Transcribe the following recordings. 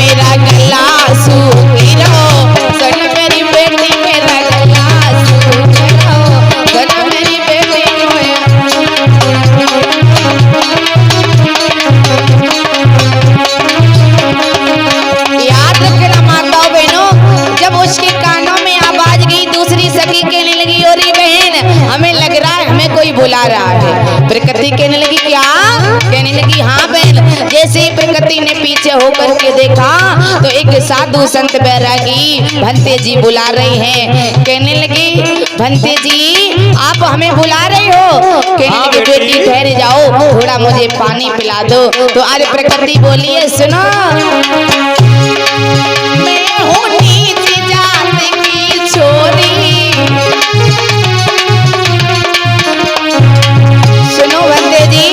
मेरा गला सूख रहो, सुन मेरी बेटी मेरा गला सूख रहो, सुन मेरी बेटी रोया। याद रखना माताओं बहनों, जब उसके कानों में आवाज गई, दूसरी सखी कहने लगी ओरी बहन हमें लग रहा है हमें कोई बुला रहा है। प्रकृति कहने लगी क्या? कहने लगी हाँ बहन। जैसे ही प्रकृति ने पीछे होकर के देखा तो एक साधु संत बैरागी भंते जी बुला रहे हैं। कहने लगी भंते जी आप हमें बुला रहे हो? कहने लगी बेटी ठहर जाओ, थोड़ा मुझे पानी पिला दो। तो आज प्रकृति बोली है सुनो, मैं हूँ नीच जात की छोरी। सुनो भंते जी,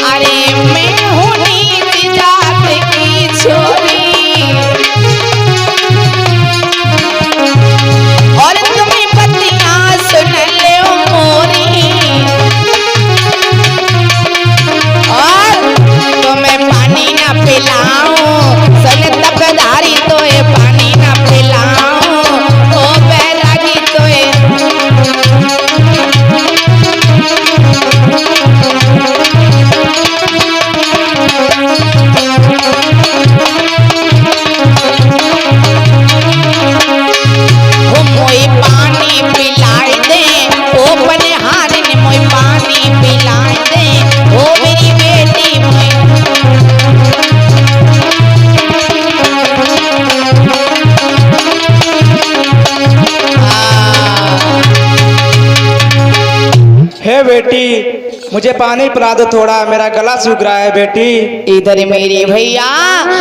अरे मैं हूँ नीच जात की छोरी और तुम्हें पतियाँ सुन ले मोरी, और तुम्हें पानी ना पिलाऊं सल तकदारी तो ये पानी ना पिलाऊं ओ बैरागी तो ये। मोई पानी पिलाए दे ओ बनिहार ने मोई पानी पिलाए दे ओ मेरी बेटी मोई। हे बेटी मुझे पानी पिला दो थोड़ा, मेरा गला सूख रहा है बेटी। इधर मेरे भैया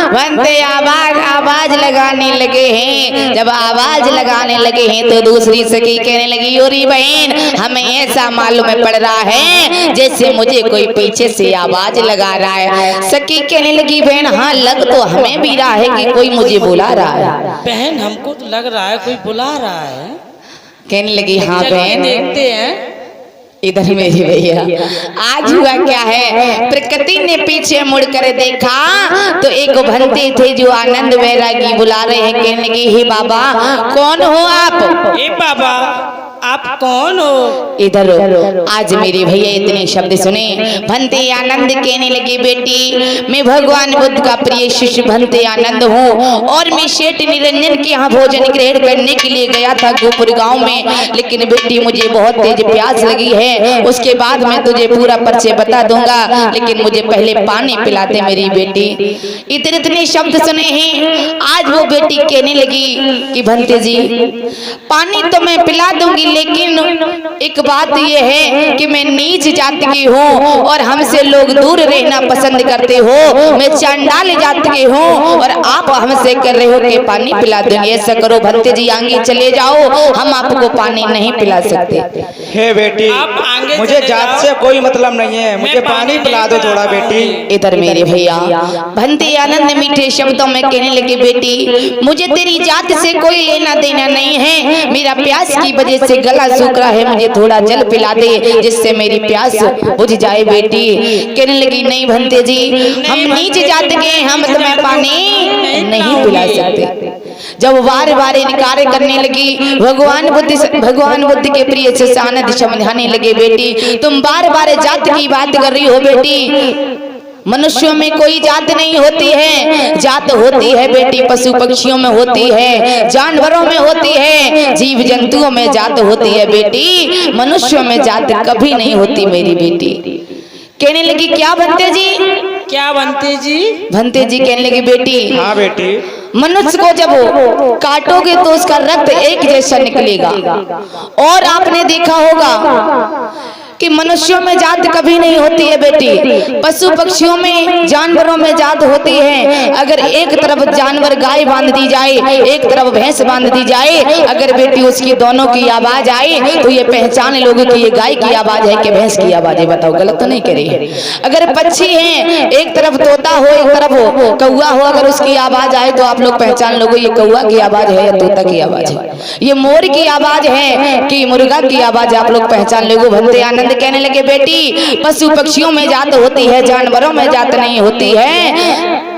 भंते आवाज लगाने लगे हैं। जब आवाज लगाने लगे हैं तो दूसरी सखी कहने लगी ओरी बहन हमें ऐसा मालूम पड़ रहा है जैसे मुझे कोई पीछे से आवाज लगा रहा है। सखी कहने लगी बहन हाँ लग तो हमें भी रहा है कि कोई मुझे बुला रहा है। बहन हमको तो लग रहा है कोई बुला रहा है। कहने लगी हाँ बहन देखते हैं। इधर मेरी भैया आज हुआ क्या है, प्रकृति ने पीछे मुड़कर देखा तो एक भंते थे जो आनंद वैरागी बुला रहे हैं। कहने लगे हे बाबा कौन हो आप? ए बाबा आप कौन हो? इधर आज मेरे भैया इतने शब्द सुने। भंते आनंद कहने लगे बेटी मैं भगवान बुद्ध का प्रिय शिष्य भंते आनंद हूँ और मैं सेठ निरंजन के यहाँ भोजन ग्रहण करने के लिए गया था गोपुर गांव में। लेकिन बेटी मुझे बहुत तेज प्यास लगी है, उसके बाद मैं तुझे पूरा परिचय बता दूंगा, लेकिन मुझे पहले पानी पिलाते मेरी बेटी। इतने शब्द सुने हैं। आज वो बेटी कहने लगी कि भंते जी पानी तो मैं पिला दूंगी, लेकिन एक बात यह है कि मैं नीच जात की हूँ और हमसे लोग दूर रहना पसंद करते हो। मैं चांडाल जात की हूँ और आप हमसे कर रहे हो कि पानी पिला दूंगी। ऐसा करो भंते जी आगे चले जाओ, हम आपको पानी नहीं पिला सकते। हे बेटी मुझे जात से कोई मतलब नहीं है, मुझे पानी पिला दो थोड़ा बेटी। इधर मेरे भैया भंते आनंद मीठे शब्दों में कहने लगे बेटी मुझे तेरी जात से कोई लेना देना नहीं है, मेरा प्यास की वजह से गला सूख रहा है, मुझे थोड़ा जल पिला दे जिससे मेरी प्यास बुझ जाए बेटी। कहने लगी नहीं भंते जी हम नीच जात के हम तुम्हें पानी नहीं पिला सकते। जब बार बार इनकार करने लगी भगवान बुद्ध के प्रिय से आनंद समझाने लगे बेटी तुम बार बार जात की बात कर रही हो बेटी, मनुष्यों में कोई जात नहीं होती है, जात होती है बेटी पशु पक्षियों में होती है, जानवरों में होती है, जीव जंतुओं में जात होती है बेटी, मनुष्यों में जात कभी नहीं होती मेरी बेटी। कहने लगी क्या भंते जी? क्या भंते जी? भंते जी कहने लगी बेटी हाँ बेटी मनुष्य को जब काटोगे तो उसका रक्त एक जैसा निकलेगा और आपने देखा होगा कि मनुष्यों में जात कभी नहीं होती है बेटी, पशु पक्षियों में जानवरों में जात होती है। अगर एक तरफ जानवर गाय बांध दी जाए एक तरफ भैंस बांध दी जाए, अगर बेटी उसकी दोनों की आवाज आए तो ये पहचान लोगे कि ये गाय की आवाज है कि भैंस की आवाज है। बताओ गलत तो नहीं कह रही है? अगर पक्षी है एक तरफ तोता हो एक तरफ कौआ हो, अगर उसकी आवाज आए तो आप लोग पहचान लोगे ये कौआ की आवाज है या तोता की आवाज है, ये मोर की आवाज है कि मुर्गा की आवाज, आप लोग पहचान लोगे। भंते आनंद कहने लगे बेटी पशु पक्षियों में जात होती है, जानवरों में जात नहीं होती है।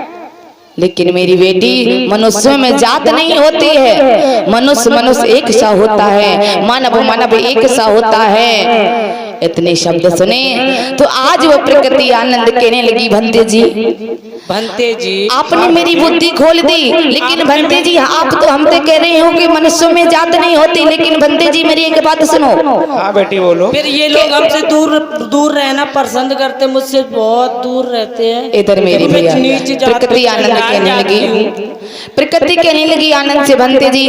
लेकिन मेरी बेटी, मनुष्यों में जात नहीं होती है, मनुष्य मनुष्य एक सा होता है, मानव मानव एक सा होता है। इतने शब्द सुने तो आज वो प्रकृति आनंद कहने लगी, भंते जी भंते जी आपने मेरी बुद्धि खोल दी, लेकिन भंते जी आप तो हमसे कह रहे हो कि मनुष्यों में जात नहीं होती, लेकिन भंते जी मेरी एक बात सुनो। हाँ बेटी बोलो। फिर ये लोग हमसे दूर दूर रहना पसंद करते, मुझसे बहुत दूर रहते हैं। इधर मेरी भैया नीचे जात प्रकृति पे आनंद चला कहने जाती लगी, हूँ। प्रकृति कहने लगी आनंद से, भंते जी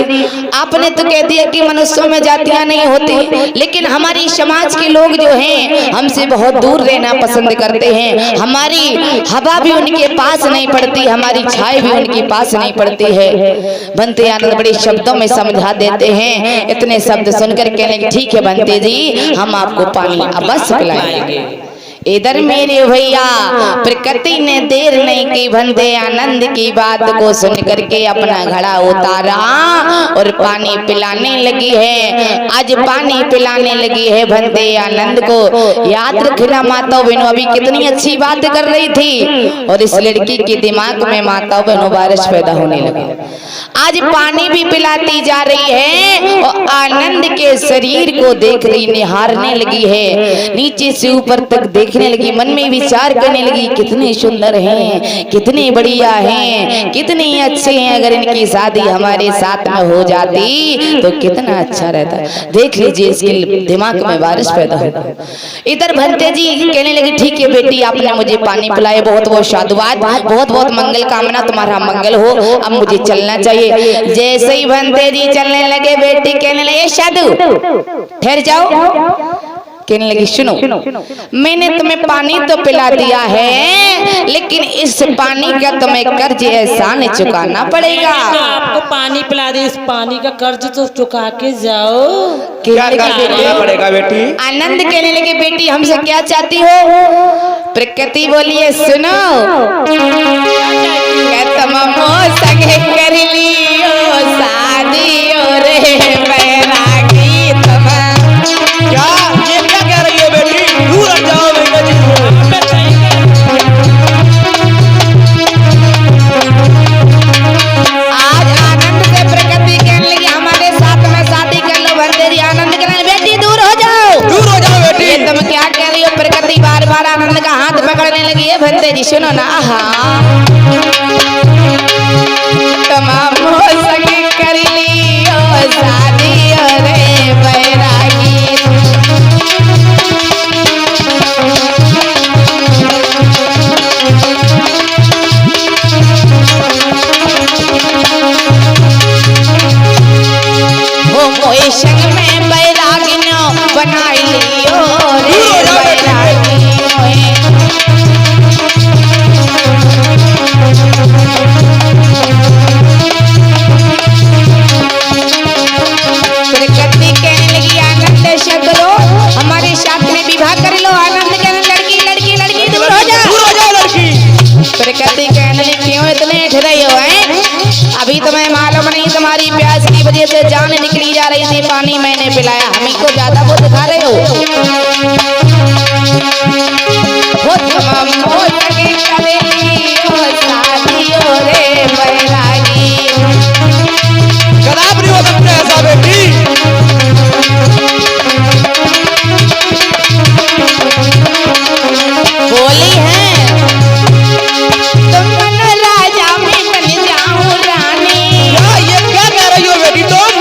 आपने तो कह दिया कि मनुष्यों में जातियां नहीं होती, लेकिन हमारी समाज के लोग जो हैं हमसे बहुत दूर रहना पसंद करते हैं, हमारी हवा भी उनके पास नहीं पड़ती, हमारी छाया भी उनके पास नहीं पड़ती है। भंते आनंद बड़े शब्दों में समझा देते हैं। इतने शब्द सुनकर कहने लगे, ठीक है भंते जी हम आपको पानी अवश्य पिलाएंगे। इधर मेरे भैया प्रकृति ने देर नहीं की, भंते आनंद की बात को सुन करके अपना घड़ा उतारा और पानी पिलाने लगी है। आज पानी पिलाने लगी है भंते आनंद को। याद रखना माता बहनों, अभी कितनी अच्छी बात कर रही थी और इस लड़की के दिमाग में माता बहनों वारिस पैदा होने लगे। आज पानी भी पिलाती जा रही है और आनंद के शरीर को देख रही, निहारने लगी है, नीचे से ऊपर तक देखने लगी, मन में विचार करने लगी, कितने सुंदर हैं, कितने बढ़िया हैं, कितने अच्छे हैं, अगर इनकी शादी हमारे साथ में हो जाती तो कितना अच्छा रहता। देख लीजिए इसके दिमाग में वारिस पैदा होगा। इधर भंते जी कहने लगे, ठीक है बेटी आपने मुझे पानी पिलाया, बहुत बहुत साधुवाद, बहुत बहुत मंगल कामना, तुम्हारा मंगल हो, अब मुझे चलना चाहिए। जैसे ही भंते जी चलने लगे, बेटी कहने लगे, साधु ठहर जाओ। कहने लगी, सुनो मैंने तुम्हें पानी तो पिला दिया है, लेकिन इस पानी का तुम्हें कर्ज एहसान चुकाना पड़ेगा। तो आपको पानी पिला दे, इस पानी का कर्ज तो चुका के जाओ। क्या करना पड़ेगा बेटी? आनंद कहने लगे, बेटी हमसे क्या चाहती हो? प्रकृति बोलिए, सुनो तुम संगे कर लियो शादी रे बैरागी तुम। क्या ये क्या कह रही हो बेटी? दूर हट जाओ बेटा जी। आज आनंद से प्रकृति कहने लगी, हमारे साथ में शादी कर लो। भंते जी आनंद कहने लगे, बेटी दूर हो जाओ, दूर हो जाओ बेटी। ये तुम क्या कह रही हो? प्रकृति बार बार आनंद का हाथ पकड़ने लगी है। भंते जी सुनो ना, तमाम संगे कर लियो शादी रे बैरागी। वो मोए संग में बैरागिनो बनाई लियो रे बैरागी। प्रकृति कहने लगी, आनंद से करो, हमारे साथ में विवाह कर लो। आनंद कहने लड़की लड़की लड़की दूर हो जा, दूर हो जाओ लड़की। प्रकृति कहने लगी, क्यों इतने ठहरे हो हैं? अभी तुम्हें मालूम नहीं तुम्हारी प्यास की वजह से जान निकली जा रही थी, पानी मैंने पिलाया, हमें को ज्यादा वो दिखा रहे हो। वो तमाम हो सके करेगी ओ शादी ओ रे बैरागी। कदाप नहीं हो सकता ऐसा बेटी। बोली है, तुम मन राजा में बन जाऊं रानी। ये क्या कह रही हो बेटी तुम?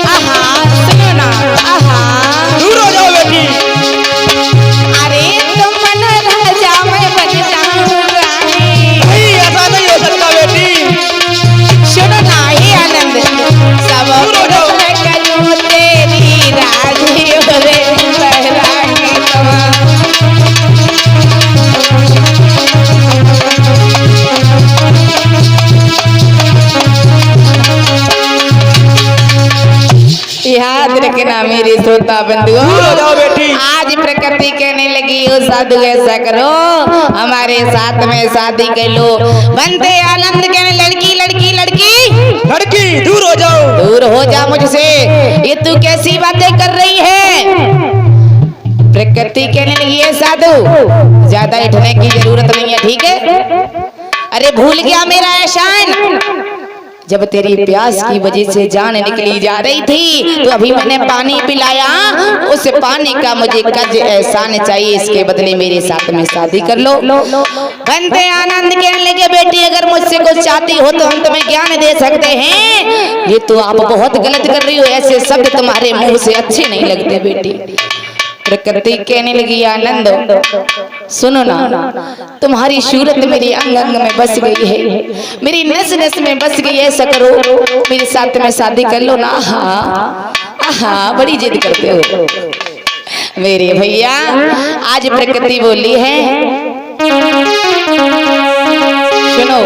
आहा सुनो ना, आहा दूर हो जाओ बेटी। अरे तुम मन राजा में बन जाऊं रानी। नहीं ऐसा नहीं हो सकता बेटी। सुनो ना ही आनंद, सब मैं करूं तेरी राजी रे बैरागी तुम। याद रखना मेरी श्रोता बंधुओं, दूर हो जाओ बेटी। आज प्रकृति कहने लगी, ओ साधु ऐसा करो, हमारे साथ में शादी कर लो। बनते आनंद कहने, लड़की लड़की लड़की लड़की दूर हो जाओ। दूर हो जा मुझसे, ये तू कैसी बातें कर रही है? प्रकृति कहने लगी, है साधु ज्यादा उठने की जरूरत नहीं है, ठीक है? अरे भूल गया मेरा एहसान, जब तेरी प्यास की वजह से जान निकली जा रही थी तो अभी मैंने पानी पिलाया, उस पानी का मुझे कज एहसान चाहिए, इसके बदले मेरे साथ में शादी कर लो। बंदे आनंद कहने लगे बेटी अगर मुझसे कुछ चाहती हो तो हम तुम्हें ज्ञान दे सकते हैं, ये तो आप बहुत गलत कर रही हो, ऐसे शब्द तुम्हारे मुंह से अच्छे नहीं लगते बेटी। प्रकृति कहने लगी आनंद सुनो ना, तुम्हारी सूरत मेरी अंग अंग में बस गई है, मेरी नस नस में बस गई है, ऐसा करो मेरे साथ में शादी कर लो ना। हाँ हाँ बड़ी जिद करते हो मेरे भैया। आज प्रकृति बोली है सुनो,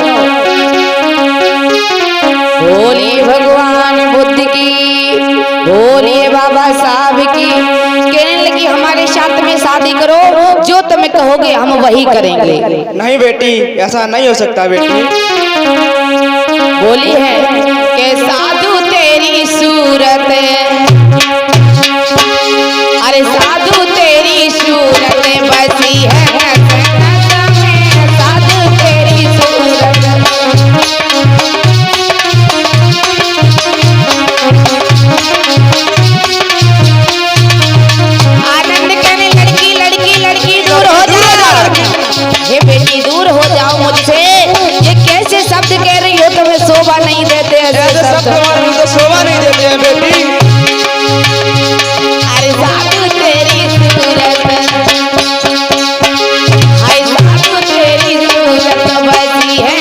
बोलिए भगवान बुद्ध की, बोलिए बाबा साहब की। कहने लगी हमारे साथ में शादी करो, जो तुम कहोगे हम वही करेंगे। नहीं बेटी ऐसा नहीं हो सकता बेटी। बोली है कि साधु तेरी सूरत, अरे साधु तेरी सूरत बसी है, साधु तेरी सूरत। आनंद कहने लड़की लड़की लड़की दूर हो जाओ, हे बेटी दूर हो जाओ मुझसे, ये कैसे शब्द कह रही हो, तुम्हें शोभा नहीं देते ऐसे शब्द तो शोभा नहीं देते हैं बेटी। अरे साधु तेरी सूरत, हाय साधु तेरी सूरत बसी है,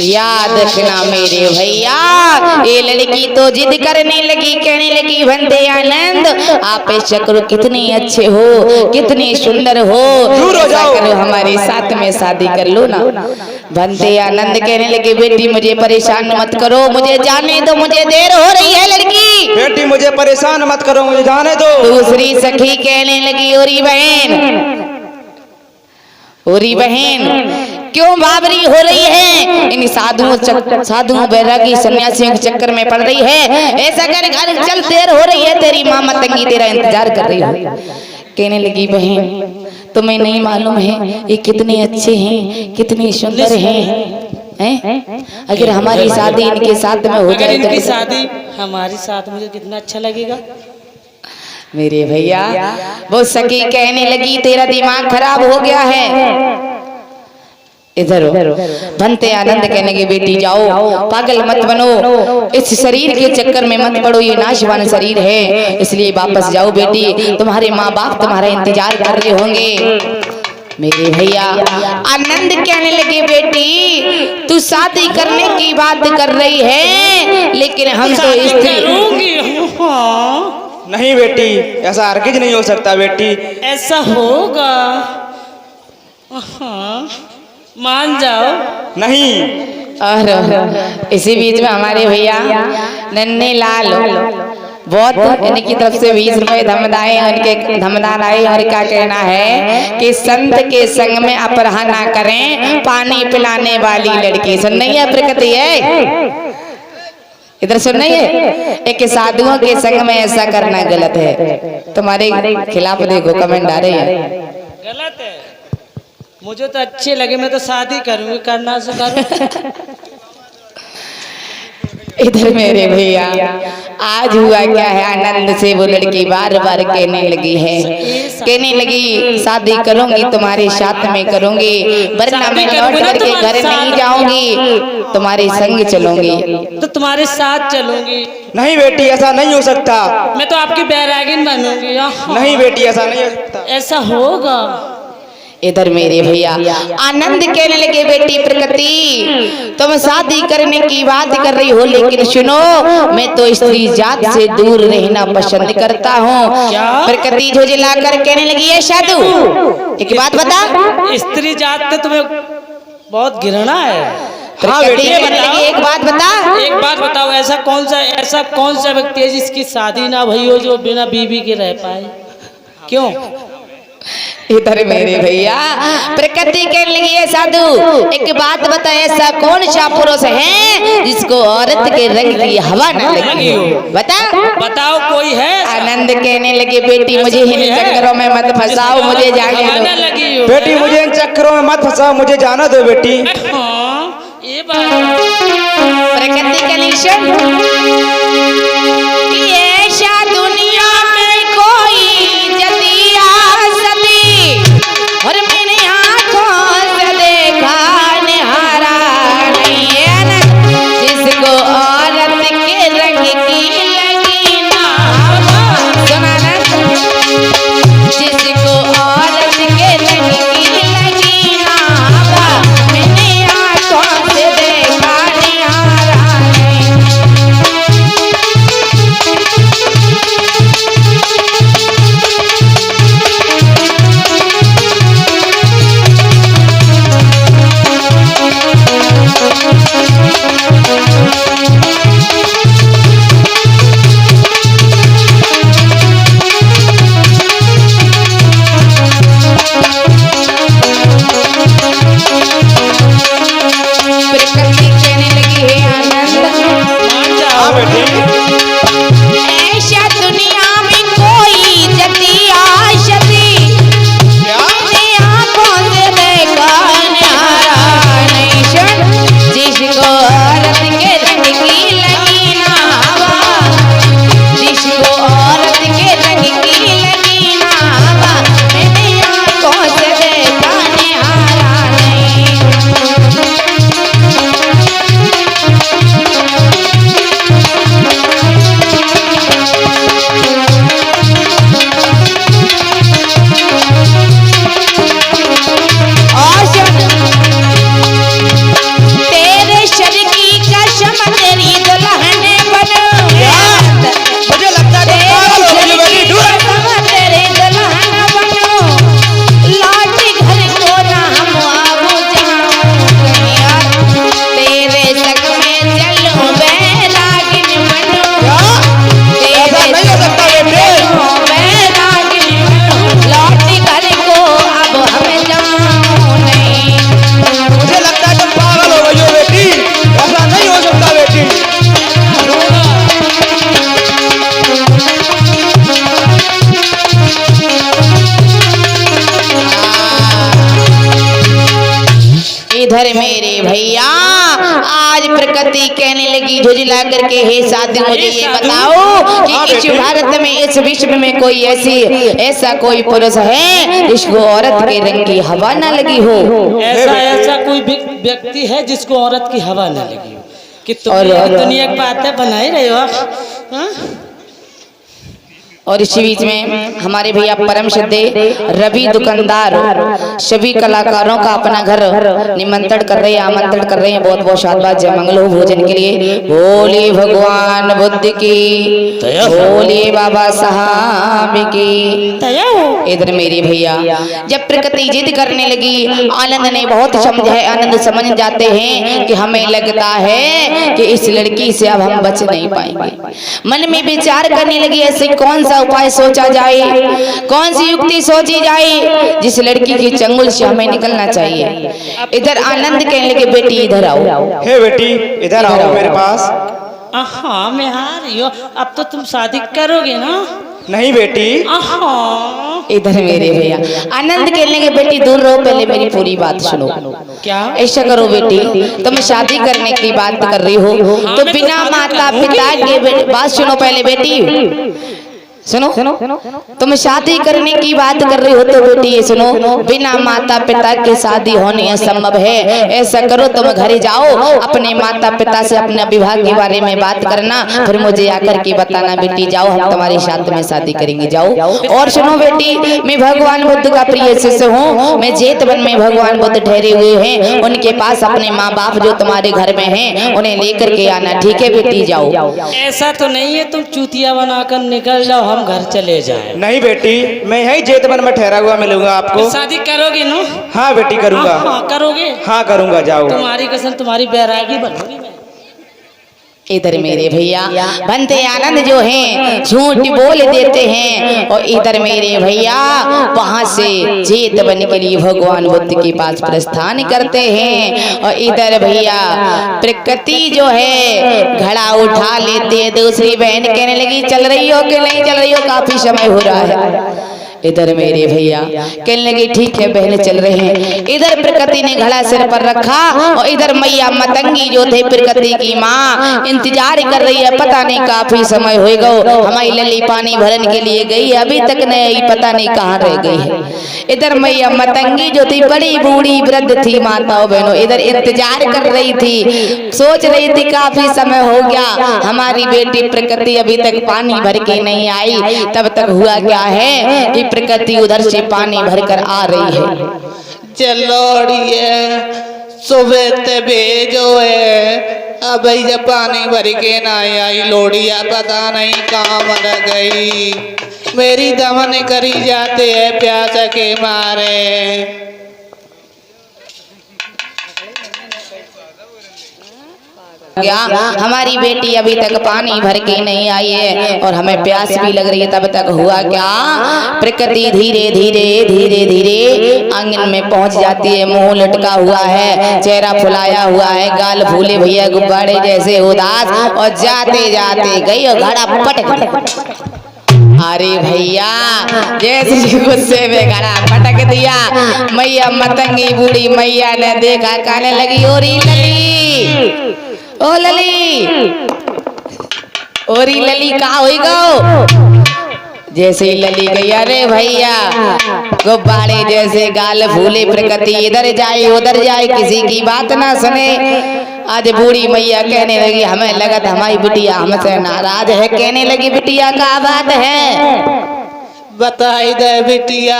याद रखना मेरे भैया। ये लड़की तो जिद करने लगी, कहने लगी बंदे आनंद आप चक्र कितने अच्छे हो, कितने सुंदर हो, ऐसा करो हमारे साथ में शादी कर लो ना। बंदे आनंद कहने लगे बेटी मुझे परेशान मत करो, मुझे जाने दो, मुझे देर हो रही है। लड़की बेटी मुझे परेशान मत करो, मुझे जाने दो। दूसरी सखी कहने लगी ओरी बहन, ओरी बहन क्यों बाबरी हो रही है, इन साधुओं बैरागी सन्यासियों के चक्कर में पड़ रही है, ऐसा कर घर चल देर हो रही है, तेरी माँ मतंगी तेरा इंतजार कर रही है। कहने लगी बहन तुम्हें नहीं मालूम है ये कितने अच्छे हैं, कितने सुंदर हैं, अगर हमारी शादी इनके साथ में हो जाए इनकी शादी हमारे साथ मुझे कितना अच्छा लगेगा। मेरे भैया वो सखी कहने लगी तेरा दिमाग खराब हो गया है, इधर बनते आनंद कहने के बेटी जाओ पागल मत बनो, इस शरीर के चक्कर में मत पड़ो, ये नाशवान शरीर है, इसलिए वापस जाओ बेटी, तुम्हारे माँ बाप तुम्हारा इंतजार कर रहे होंगे। मेरे भैया आनंद कहने लगे बेटी तू शादी करने की बात कर रही है, लेकिन हम तो स्त्री। नहीं बेटी ऐसा हरगिज नहीं हो सकता बेटी। ऐसा होगा, मान जाओ। नहीं। और इसी बीच में हमारे भैया नन्हे लाल बहुत इनकी तरफ से 20 रुपए धमदाए, उनके धमदान आए और क्या कहना है कि संत के संग में अपराह ना करें, पानी पिलाने वाली लड़की। सुन नहीं है प्रकृति है, इधर सुन नहीं है, एक साधुओं के संग में ऐसा करना गलत है। तुम्हारे खिलाफ देखो कमेंट आ रहे हैं। गलत है, मुझे तो अच्छे लगे, मैं तो शादी करूंगी, करना से करूं। इधर मेरे भैया आज हुआ क्या है, आनंद से वो लड़की बार बार कहने लगी है, कहने लगी शादी करूंगी तुम्हारे साथ में करूंगी, वरना मैं लौट करके घर नहीं जाऊंगी, तुम्हारे संग चलूंगी। तो तुम्हारे साथ चलूंगी। नहीं बेटी, ऐसा नहीं हो सकता। मैं तो आपकी बैरागिन बनूंगी। नहीं बेटी, ऐसा नहीं हो सकता। ऐसा होगा। इधर मेरे भैया आनंद कहने लगे, बेटी प्रकृति तुम शादी करने की बात कर रही हो, लेकिन सुनो मैं तो स्त्री जात से दूर रहना पसंद करता हूँ। प्रकृति झुझला कर कहने लगी, है साधु एक बात बता, स्त्री जात से तुम्हें बहुत घृणा है। हाँ बेटी, कहने लगी एक बात बता, एक बात बताओ, ऐसा कौन सा व्यक्ति है जिसकी शादी ना भई हो, जो बिना बीवी के रह पाए? क्यों? इधर मेरे भैया प्रकृति कहने लगी, है साधु एक बात बता, ऐसा कौन सा पुरुष है जिसको औरत के रंग की हवा न लगी हो? बता, बताओ कोई है? आनंद कहने लगे, बेटी मुझे इन चक्करों में मत फंसाओ, मुझे जाने दो। बेटी मुझे इन चक्करों में मत फंसाओ, मुझे जाना दो बेटी। ये बात प्रकृति के निशान, ये ऐसा दुनिया में कोई जदिया सदी, और मैंने आंखों से देखा निहारा नहीं है ना, जिसको औरत के रंग की लगी ना, सुना ना, जिसको औरत के रंग की लगी ना, मैंने आंखों से देखा निहारा नहीं। प्रकृति कहने लगी, है आनंद हाँ बेटी, ऐसा दुनिया में कोई जतिया शती, मैंने आंखों से देखा निहारा नहीं, सुन जिसको औरत के रंग की लगी ना हवा, जिसको औरत के रंग की लगी ना हवा, मैंने आंखों से देखा निहारा नहीं। तेरे शर की कसम तेरी दुल्हन बनूं, मुझे लगता है तुम पागल हो गई हो बेटी, दूर। तेरे दुल्हन बनूं, लौट घर को ना हम आबू जाऊं, तेरे संग में चलूं बैरागिन बनूं, ऐसा नहीं हो सकता बेटी। बैरागिन बनूं, लौट घर को अब हम जाऊं नहीं। मुझे लगता है तुम पागल हो गई हो बेटी, ऐसा नहीं हो सकता बेटी। इधर मेरे भैया आज प्रकृति कहने लगी झुझला करके, हे साधु मुझे ये बताओ कि इस भारत में इस विश्व में कोई ऐसा कोई पुरुष है जिसको औरत के रंग की हवा न लगी हो? ऐसा कोई व्यक्ति है जिसको औरत की हवा न लगी हो? कि तुम दुनिया की बातें बना ही रहे हो आप, हाँ? और इसी बीच में हमारे भैया परम श्रद्धेय रवि दुकानदार सभी कलाकारों का अपना घर निमंत्रण कर रहे हैं, आमंत्रण कर रहे हैं। बहुत बहुत शाबाश, जय मंगल हो भोजन के लिए। बोले भगवान बुद्ध की, बोले बाबा साहब की। इधर मेरे भैया जब प्रकृति जिद करने लगी, आनंद ने बहुत समझाया। आनंद समझ जाते हैं कि हमें लगता है कि इस लड़की से अब हम बच नहीं पाएंगे। मन में विचार करने लगी, ऐसे कौन सा उपाय सोचा जाए, कौन सी युक्ति सोची जाए जिस लड़की की चंगुल से हमें निकलना चाहिए। इधर आनंद कहने लगे, बेटी इधर आओ। हे बेटी इधर आओ मेरे पास। हाँ मैं आ रही हूँ। अब तो तुम शादी करोगे ना? नहीं बेटी, इधर मेरे भैया आनंद कहने लगे बेटी दूर रहो, पहले मेरी पूरी बात सुनो। क्या? ऐसा करो बेटी, तुम शादी करने की बात कर रही हो तो बिना माता पिता के बात सुनो पहले बेटी, सुनो तुम शादी करने की बात कर रही हो तो बेटी ये सुनो, बिना माता पिता के शादी होनी असंभव है। ऐसा करो तुम घर जाओ, अपने माता पिता से अपने विवाह के बारे में बात करना, फिर मुझे आकर के बताना बेटी। जाओ हम तुम्हारे साथ में शादी करेंगे, जाओ। और सुनो बेटी, मैं भगवान बुद्ध का प्रिय शिष्य हूँ, मैं जेतवन में भगवान बुद्ध ठहरे हुए हैं, उनके पास अपने माँ बाप जो तुम्हारे घर में हैं उन्हें लेकर के आना, ठीक है बेटी? जाओ। ऐसा तो नहीं है तुम चूतिया बनाकर निकल जाओ, हम घर चले जाए। नहीं बेटी, मैं यही जेतवन में ठहरा हुआ मिलूंगा आपको। शादी करोगे ना? हाँ बेटी करूंगा। हाँ, करोगे? हाँ करूंगा, जाओ। तुम्हारी कसम, तुम्हारी बैरागी बनूंगी मैं। इधर मेरे भैया बनते आनंद जो हैं झूठ बोल देते हैं, और इधर मेरे भैया वहां से जेत बन के लिए भगवान बुद्ध के पास प्रस्थान करते हैं। और इधर भैया प्रकृति जो है घड़ा उठा लेते हैं, दूसरी बहन कहने लगी चल रही हो कि नहीं चल रही हो, काफी समय हो रहा है। इधर मेरे भैया कहने लगे ठीक है बहन चल रहे हैं। इधर प्रकृति ने घड़ा सिर पर रखा और इधर मैया मतंगी जो थे प्रकृति की माँ इंतजार कर रही है, पता नहीं काफी समय हो गो, हमारी लली पानी भरन के लिए गई अभी तक नहीं, पता नहीं कहाँ रह गई है। इधर मैया मतंगी जो थी बड़ी बूढ़ी वृद्ध थी, माताओं बहनों, इधर इंतजार कर रही थी, सोच रही थी काफी समय हो गया, हमारी बेटी प्रकृति अभी तक पानी भर के नहीं आई। तब तक हुआ क्या है कि प्रकृति उधर से पानी भरकर आ रही है। चलोड़िए सुबह ते भेजो है, अब जब पानी भर के ना आई लोड़िया, पता नहीं कहाँ मर गई, मेरी दमन करी जाते है प्यास के मारे। क्या हमारी बेटी अभी तक पानी भर के नहीं आई है और हमें प्यास भी लग रही है। तब तक हुआ क्या, प्रकृति धीरे धीरे धीरे धीरे आंगन में पहुंच जाती है, मुंह लटका हुआ है, चेहरा फुलाया हुआ है, गाल फूले भैया गुब्बारे जैसे उदास, और जाते जाते गई और घड़ा पटक। अरे भैया जैसे गुस्से में घड़ा पटक दिया, मैया मतंगी बूढ़ी मैया ने देखा, कहने लगी ओरी लली, ओ लली, ओरी लली कहाँ हुई गो? जैसे ही लली गई, अरे भैया गुब्बारे जैसे गाल फूले, प्रकृति इधर जाए उधर जाए, किसी की बात ना सुने। आज बूढ़ी मैया कहने लगी, हमें लगा था हमारी बिटिया हमसे नाराज है, कहने लगी बिटिया का बात है, बताई दे बिटिया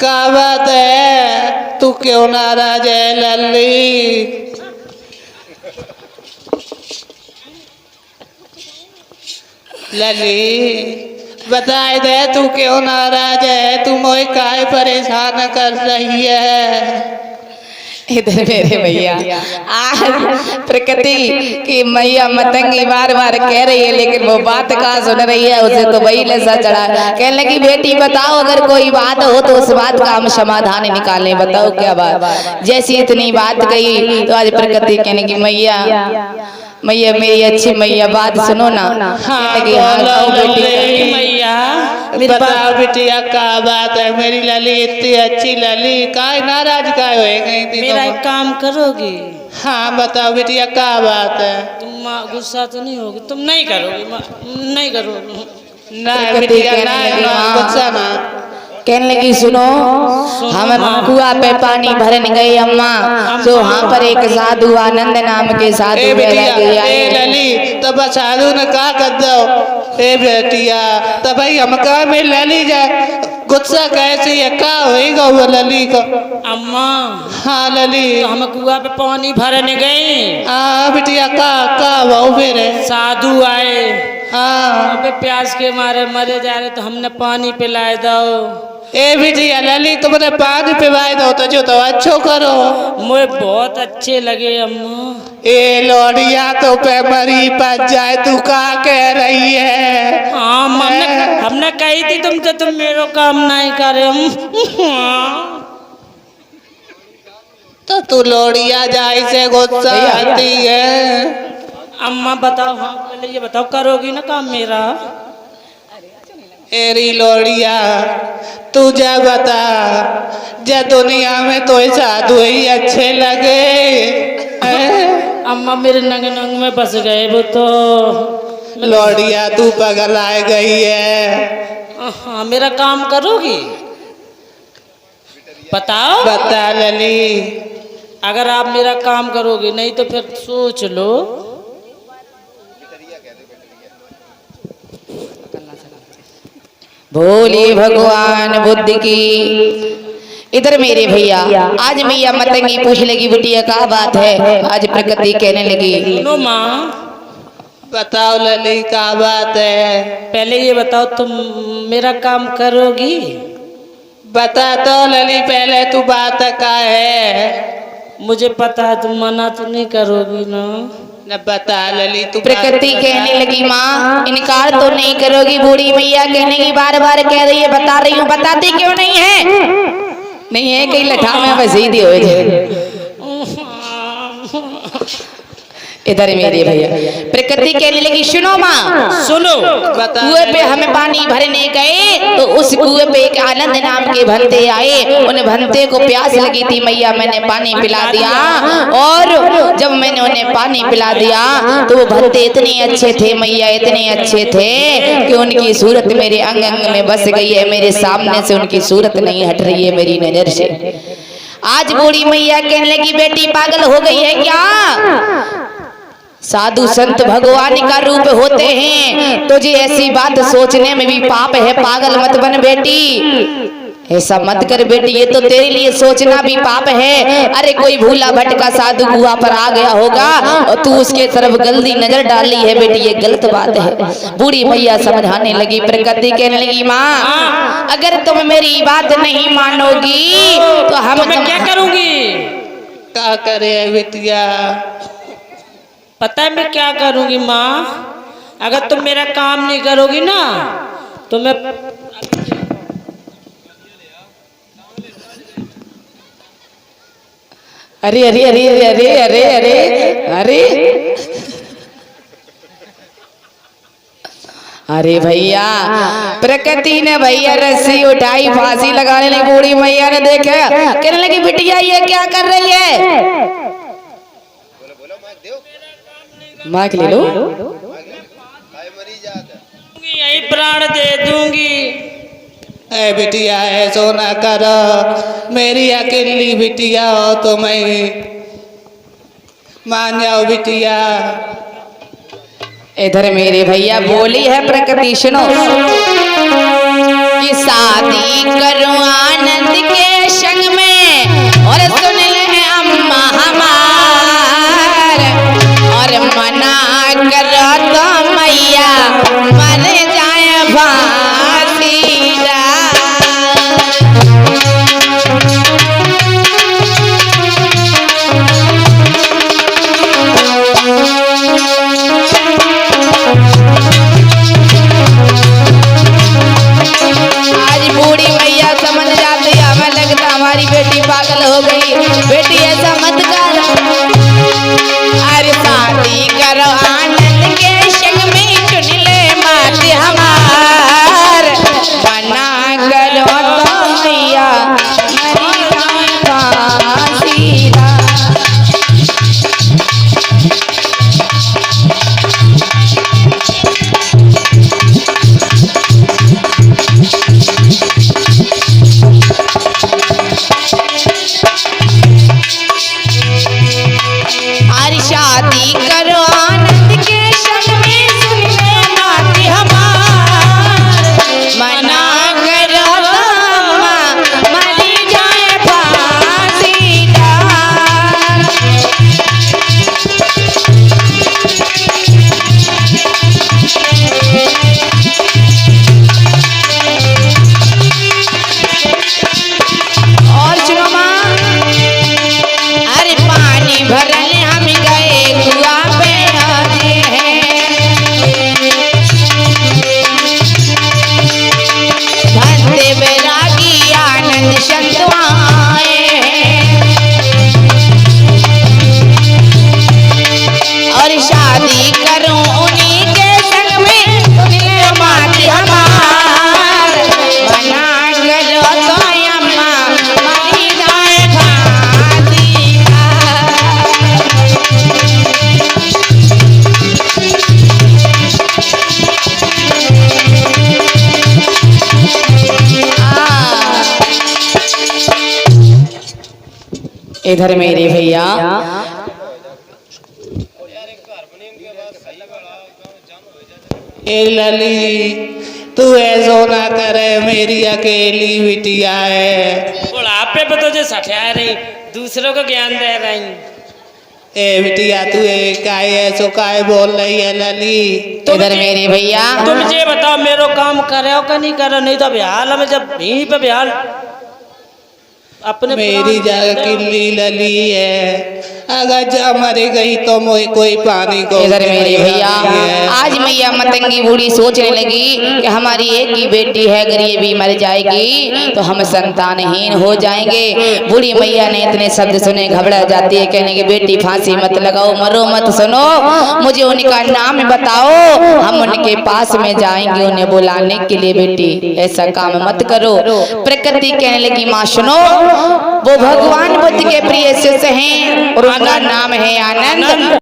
का बात है, तू क्यों नाराज है लल्ली? लली बताए दे तू क्यों नाराज है, तू मोए काहे परेशान कर रही है? इधर मेरे भैया आज प्रकृति की मैया मतंगी बार बार कह रही है, लेकिन वो बात कहाँ सुन रही है, उसे तो वही नशा चढ़ा। कहने लगी बेटी बताओ, अगर कोई बात हो तो उस बात का हम समाधान निकालें, बताओ क्या बात। जैसी इतनी बात कही तो आज प्रकृति कहने की मैया मैया मेरी अच्छी मैया बात सुनो ना। हाँ, बेटी मैया बताओ बिटिया का बात है, मेरी लली इतनी अच्छी लली काय नाराज काय हो गई? मेरा एक काम करोगी? हाँ बताओ बिटिया का बात है? तुम गुस्सा तो नहीं होगी? तुम नहीं करोगी? नहीं करोगी ना बिटिया ना गुस्सा ना। कहने लगी सुनो, हम कुआ पे पानी भरन गए अम्मा, तो वहाँ पर एक साधु आनंद नाम के साधु लली तब साधु ने कहा कर दो, ए बेटिया तब भाई हम कहा में लली जाए, गुस्सा कैसी है का होएगा वो लली को? अम्मा हाँ लली तो हम कुआ पे पानी भरने गए। हाँ बिटिया का वो फिर साधु आए, हाँ अबे प्यास के मारे मरे जा रहे, तो हमने पानी पिलाए दो। ए बिटिया लली तुमने पानी पिवाए दो तो जो तो अच्छो करो। मुझे बहुत अच्छे लगे अम्मा। ए लोड़िया तो पे मरी पच जाए, तू का कह रही है? हाँ हमने कही थी तुमसे, तुम मेरा काम नहीं करे। तो तू लोड़िया जाए से गुस्सा आती है? अम्मा बताओ, हाँ पहले ये बताओ करोगी ना काम मेरा? एरी लोड़िया तू जा बता, जा दुनिया में तो साधु ही अच्छे लगे हैं? अम्मा मेरे नंग नंग में बस गए वो तो। लौड़िया तू पगल आ गई है। हाँ, मेरा काम करोगी? बताओ। बता लली। अगर आप मेरा काम करोगे, नहीं तो फिर सोच लो। भोले भगवान बुद्ध की। इधर मेरे भैया, आज मैया मतंगी पूछ लगी बिटिया क्या बात है? आज प्रकृति कहने लगी, सुनो माँ, बताओ लली क्या बात है? पहले ये बताओ तुम मेरा काम करोगी? बता तो लली, पहले तू बात का है? मुझे पता है तुम मना तो नहीं करोगी ना। न बता लली तू। प्रकृति कहने लगी माँ इनकार तो नहीं करोगी? बूढ़ी मैया कहने की बार बार कह रही है, बता रही हूँ, बताती क्यों नहीं है? नहीं है कहीं लठा में बसी दी हो। इधर मेरे भैया, प्रकृति कहने लगी सुनो माँ, सुनो। कुएं पे हमें पानी भरने गए तो उस कुएं पे एक आनंद नाम के भंते आए। उन भंते को प्यास लगी थी, मैया मैंने पानी पिला दिया। और जब मैंने उन्हें पानी पिला दिया तो वो भंते इतने अच्छे थे मैया, इतने अच्छे थे कि उनकी सूरत मेरे अंग अंग में बस गई है। मेरे सामने से उनकी सूरत नहीं हट रही है मेरी नजर से। आज बूढ़ी मैया कहने लगी बेटी पागल हो गई है क्या? साधु संत भगवान का रूप होते हैं, तुझे ऐसी बात सोचने में भी पाप है। पागल मत बन बेटी, ऐसा मत कर बेटी, ये तो तेरे लिए सोचना भी पाप है। अरे कोई भूला भटका साधु गुहा पर आ गया होगा और तू उसके तरफ गलती नजर डाली है बेटी, ये गलत बात है। बूढ़ी भैया समझाने लगी। प्रकृति कहने लगी माँ अगर तुम मेरी बात नहीं मानोगी तो हम मैं क्या करूंगी? क्या करे बिटिया? पता है मैं क्या करूंगी माँ? अगर तुम मेरा काम नहीं करोगी ना तो मैं अरे अरे अरे अरे अरे अरे अरे अरे भैया, प्रकृति ने भैया रस्सी उठाई, फांसी लगाने लगी। बूढ़ी मैया ने देखा, कहने लगी बिटिया ये क्या कर रही है? माइक ले लो। यही प्राण दे दूंगी। ए बिटिया ऐसो ना कर, मेरी अकेली बिटिया हो तो मैं मान जाओ बिटिया। इधर मेरे भैया बोली है प्रकृति सुनो कि शादी करूं आनंद के संग में और सुन ले अम्मा हमार, और मना करो तो मैया मर जाए फांसीदार। आज बूढ़ी मैया समझ जाती है, हमें लगता हमारी इधर मेरे भैया ए लली तू ऐसो ना करे, मेरी अकेली बिटिया है। बुढ़ापे पे तो जो सठा रही, दूसरों को ज्ञान दे रही। ए बिटिया तू काय ऐसो काय बोल रही है लली? इधर मेरे भैया तुम ये बताओ मेरो काम करे हो कि नहीं करे, नहीं तो बिहार में जब यहीं पे बिहार अपने मेरी जगह किल्ली लली है, अगर जा मरी गई तो मोई कोई पानी को इधर मेरे भैया आज मैया मतंगी बूढ़ी सोचने लगी कि हमारी एक ही बेटी है, अगर ये भी मर जाएगी तो हम संतानहीन हो जाएंगे। बूढ़ी मैया ने इतने शब्द सुने घबरा जाती है, कहने की बेटी फांसी मत लगाओ, मरो मत, सुनो मुझे उनका नाम बताओ, हम उनके पास में जाएंगे उन्हें बुलाने के लिए। बेटी ऐसा काम मत करो। प्रकृति कहने लगी माँ सुनो, वो भगवान बुद्ध के प्रिय शिष्य हैं और उनका नाम है आनंद।